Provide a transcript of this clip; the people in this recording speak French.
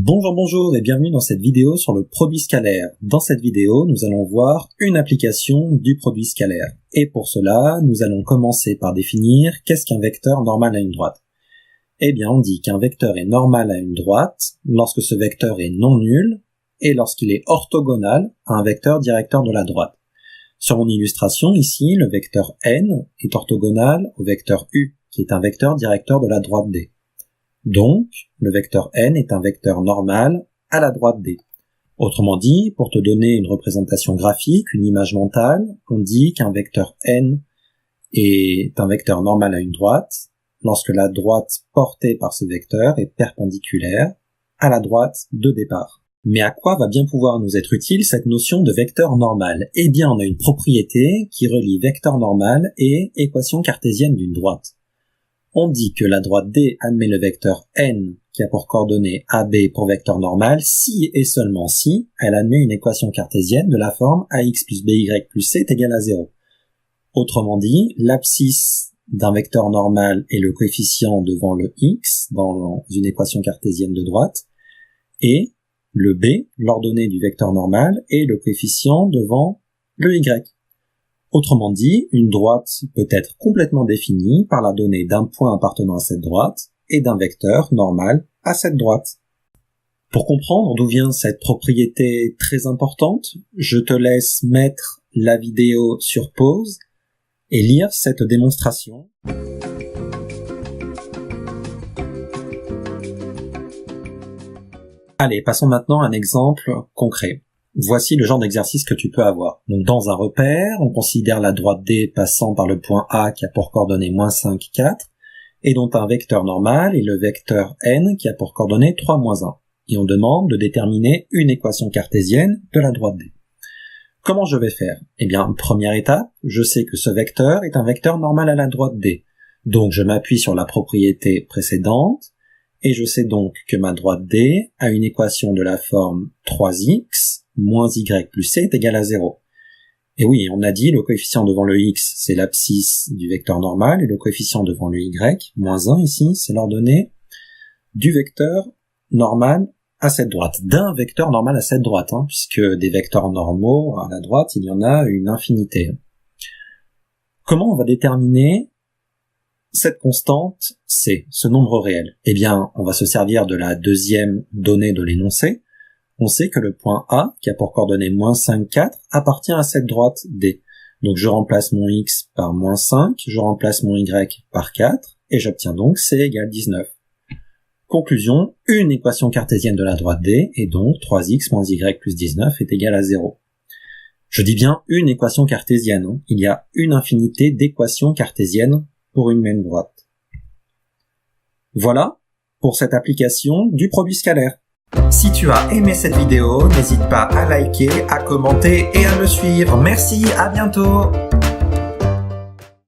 Bonjour et bienvenue dans cette vidéo sur le produit scalaire. Dans cette vidéo, nous allons voir une application du produit scalaire. Et pour cela, nous allons commencer par définir qu'est-ce qu'un vecteur normal à une droite. Eh bien, on dit qu'un vecteur est normal à une droite lorsque ce vecteur est non nul et lorsqu'il est orthogonal à un vecteur directeur de la droite. Sur mon illustration, ici, le vecteur n est orthogonal au vecteur u, qui est un vecteur directeur de la droite D. Donc, le vecteur n est un vecteur normal à la droite D. Autrement dit, pour te donner une représentation graphique, une image mentale, on dit qu'un vecteur n est un vecteur normal à une droite lorsque la droite portée par ce vecteur est perpendiculaire à la droite de départ. Mais à quoi va bien pouvoir nous être utile cette notion de vecteur normal? Eh bien, on a une propriété qui relie vecteur normal et équation cartésienne d'une droite. On dit que la droite D admet le vecteur n qui a pour coordonnées AB pour vecteur normal si et seulement si elle admet une équation cartésienne de la forme ax plus by plus c est égal à 0. Autrement dit, l'abscisse d'un vecteur normal est le coefficient devant le x dans une équation cartésienne de droite et le b, l'ordonnée du vecteur normal, est le coefficient devant le y. Autrement dit, une droite peut être complètement définie par la donnée d'un point appartenant à cette droite et d'un vecteur normal à cette droite. Pour comprendre d'où vient cette propriété très importante, je te laisse mettre la vidéo sur pause et lire cette démonstration. Allez, passons maintenant à un exemple concret. Voici le genre d'exercice que tu peux avoir. Donc dans un repère, on considère la droite D passant par le point A qui a pour coordonnées -5, 4, et dont un vecteur normal est le vecteur n qui a pour coordonnées 3, -1. Et on demande de déterminer une équation cartésienne de la droite D. Comment je vais faire? Eh bien, première étape, je sais que ce vecteur est un vecteur normal à la droite D. Donc je m'appuie sur la propriété précédente, et je sais donc que ma droite D a une équation de la forme 3x moins y plus c est égal à 0. Et oui, on a dit le coefficient devant le x, c'est l'abscisse du vecteur normal, et le coefficient devant le y, -1 ici, c'est l'ordonnée du vecteur normal à cette droite, d'un vecteur normal à cette droite, puisque des vecteurs normaux à la droite, il y en a une infinité. Comment on va déterminer cette constante c, ce nombre réel? Eh bien, on va se servir de la deuxième donnée de l'énoncé. On sait que le point A, qui a pour coordonnées -5, 4, appartient à cette droite D. Donc je remplace mon x par -5, je remplace mon y par 4, et j'obtiens donc c égale 19. Conclusion, une équation cartésienne de la droite D, et donc 3x moins y plus 19 est égal à 0. Je dis bien une équation cartésienne, il y a une infinité d'équations cartésiennes pour une même droite. Voilà pour cette application du produit scalaire. Si tu as aimé cette vidéo, n'hésite pas à liker, à commenter et à me suivre. Merci, à bientôt!